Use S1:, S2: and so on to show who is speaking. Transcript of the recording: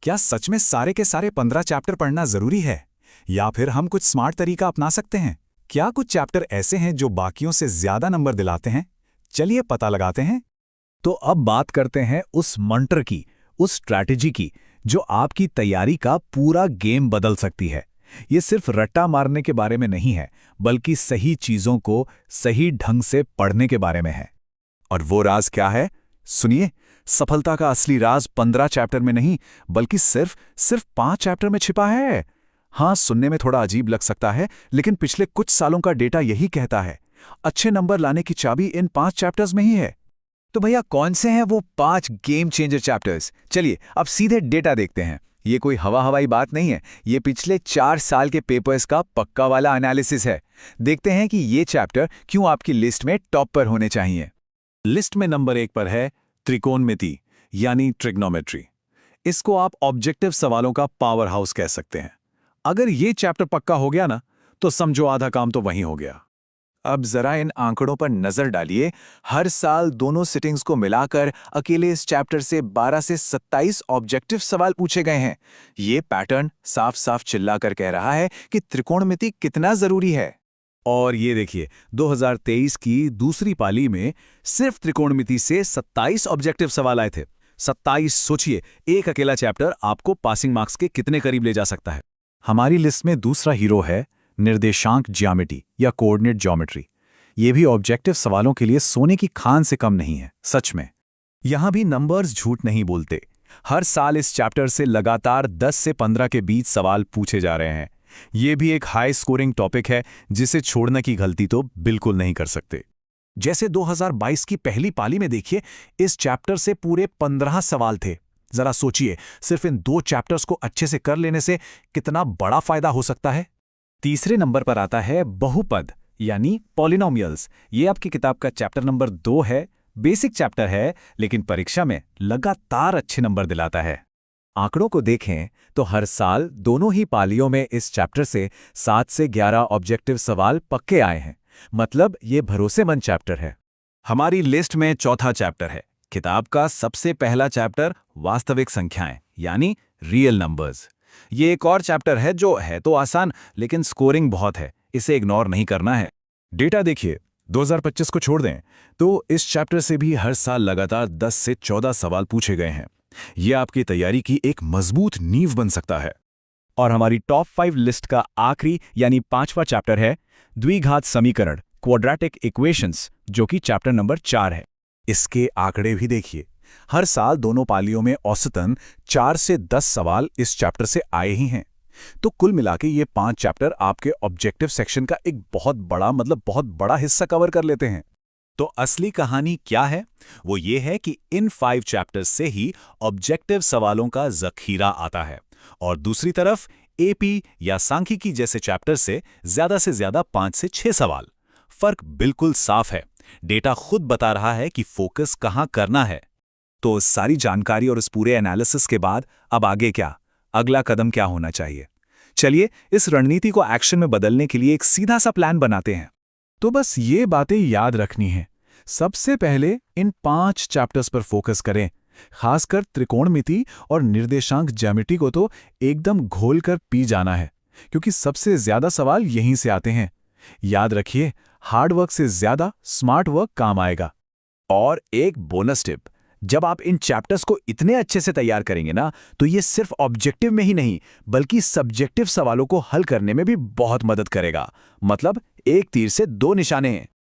S1: क्या सच में सारे के सारे 15 चैप्टर पढ़ना जरूरी है, या फिर हम कुछ स्मार्ट तरीका अपना सकते हैं? क्या कुछ चैप्टर ऐसे हैं जो बाकियों से ज्यादा नंबर दिलाते हैं? चलिए पता लगाते हैं।
S2: तो अब बात करते हैं उस मंत्र की, उस स्ट्रैटेजी की, जो आपकी तैयारी का पूरा गेम बदल सकती है। ये सिर्फ रट्टा मारने के बारे में नहीं है, बल्कि सही चीजों को सही ढंग से पढ़ने के बारे में है।
S1: और वो राज क्या है? सुनिए, सफलता का असली राज 15 चैप्टर में नहीं, बल्कि सिर्फ 5 चैप्टर में छिपा है। हाँ, सुनने में थोड़ा अजीब लग सकता है, लेकिन पिछले कुछ सालों का डेटा यही कहता है। अच्छे नंबर लाने की चाबी इन 5 चैप्टर्स में ही है।
S2: तो भैया कौन से हैं वो 5 गेम चेंजर चैप्टर्स? चलिए अब सीधे डेटा देखते हैं। ये कोई हवाई बात नहीं है, ये पिछले 4 साल के पेपर्स का पक्का वाला एनालिसिस है। देखते हैं कि ये चैप्टर क्यों आपकी लिस्ट में टॉप पर होने चाहिए।
S1: लिस्ट में नंबर 1 पर है त्रिकोणमिति, यानी ट्रिग्नोमेट्री। इसको आप ऑब्जेक्टिव सवालों का पावर हाउस कह सकते हैं। अगर ये चैप्टर पक्का हो गया ना, तो समझो आधा काम तो वहीं हो गया। अब जरा इन आंकड़ों पर नजर डालिए। हर साल दोनों सिटिंग्स को मिलाकर अकेले इस चैप्टर से 12 से 27 ऑब्जेक्टिव सवाल पूछे गए हैं। ये पैटर्न साफ साफ चिल्लाकर कह रहा है कि त्रिकोणमिति कितना जरूरी है।
S2: और ये देखिए, 2023 की दूसरी पाली में सिर्फ त्रिकोणमिति से 27 ऑब्जेक्टिव सवाल आए थे। 27! सोचिए, एक अकेला चैप्टर आपको पासिंग मार्क्स के कितने करीब ले जा सकता है।
S1: हमारी लिस्ट में दूसरा हीरो है निर्देशांक ज्यामिति या कोऑर्डिनेट ज्योमेट्री। ये भी ऑब्जेक्टिव सवालों के लिए सोने की खान से कम नहीं है, सच में। यहां भी नंबर्स झूठ नहीं बोलते। हर साल इस चैप्टर से लगातार 10 से 15 के बीच सवाल पूछे जा रहे हैं। ये भी एक हाई स्कोरिंग टॉपिक है, जिसे छोड़ने की गलती तो बिल्कुल नहीं कर सकते। जैसे 2022 की पहली पाली में देखिए, इस चैप्टर से पूरे 15 सवाल थे। जरा सोचिए, सिर्फ इन 2 चैप्टर्स को अच्छे से कर लेने से कितना बड़ा फायदा हो सकता है। तीसरे नंबर पर आता है बहुपद, यानी पॉलिनोमियल्स। ये आपकी किताब का चैप्टर नंबर 2 है। बेसिक चैप्टर है, लेकिन परीक्षा में लगातार अच्छे नंबर दिलाता है। आंकड़ों को देखें तो हर साल दोनों ही पालियों में इस चैप्टर से 7 से 11 ऑब्जेक्टिव सवाल पक्के आए हैं। मतलब ये भरोसेमंद चैप्टर है। हमारी लिस्ट में चौथा चैप्टर है किताब का सबसे पहला चैप्टर, वास्तविक संख्याएं, यानी रियल नंबर्स। ये एक और चैप्टर है जो है तो आसान, लेकिन स्कोरिंग बहुत है। इसे इग्नोर नहीं करना है। डेटा देखिए, 2025 को छोड़ दें तो इस चैप्टर से भी हर साल लगातार 10 से 14 सवाल पूछे गए हैं। यह आपकी तैयारी की एक मजबूत नींव बन सकता है। और हमारी टॉप 5 लिस्ट का आखिरी यानी 5वां चैप्टर है द्विघात समीकरण, क्वाड्रेटिक इक्वेशंस, जो कि चैप्टर नंबर 4 है। इसके आंकड़े भी देखिए। हर साल दोनों पालियों में औसतन 4 से 10 सवाल इस चैप्टर से आए ही हैं। तो कुल मिलाके ये 5 चैप्टर आपके ऑब्जेक्टिव सेक्शन का एक बहुत बड़ा हिस्सा कवर कर लेते हैं। तो असली कहानी क्या है? वो ये है कि इन 5 चैप्टर्स से ही ऑब्जेक्टिव सवालों का जखीरा आता है, और दूसरी तरफ एपी या सांख्यिकी जैसे चैप्टर से ज्यादा 5 से 6 सवाल। फर्क बिल्कुल साफ है। डेटा खुद बता रहा है कि फोकस कहां करना है। तो सारी जानकारी और इस पूरे एनालिसिस के बाद अब आगे क्या? अगला कदम क्या होना चाहिए? चलिए इस रणनीति को एक्शन में बदलने के लिए एक सीधा सा प्लान बनाते हैं। तो बस ये बातें याद रखनी है। सबसे पहले इन 5 चैप्टर्स पर फोकस करें। खासकर त्रिकोणमिति और निर्देशांक ज्यामिति को तो एकदम घोलकर पी जाना है, क्योंकि सबसे ज्यादा सवाल यहीं से आते हैं। याद रखिए, हार्ड वर्क से ज्यादा स्मार्ट वर्क काम आएगा। और एक बोनस टिप, जब आप इन चैप्टर्स को इतने अच्छे से तैयार करेंगे ना, तो ये सिर्फ ऑब्जेक्टिव में ही नहीं, बल्कि सब्जेक्टिव सवालों को हल करने में भी बहुत मदद करेगा। मतलब एक तीर से 2 निशाने हैं।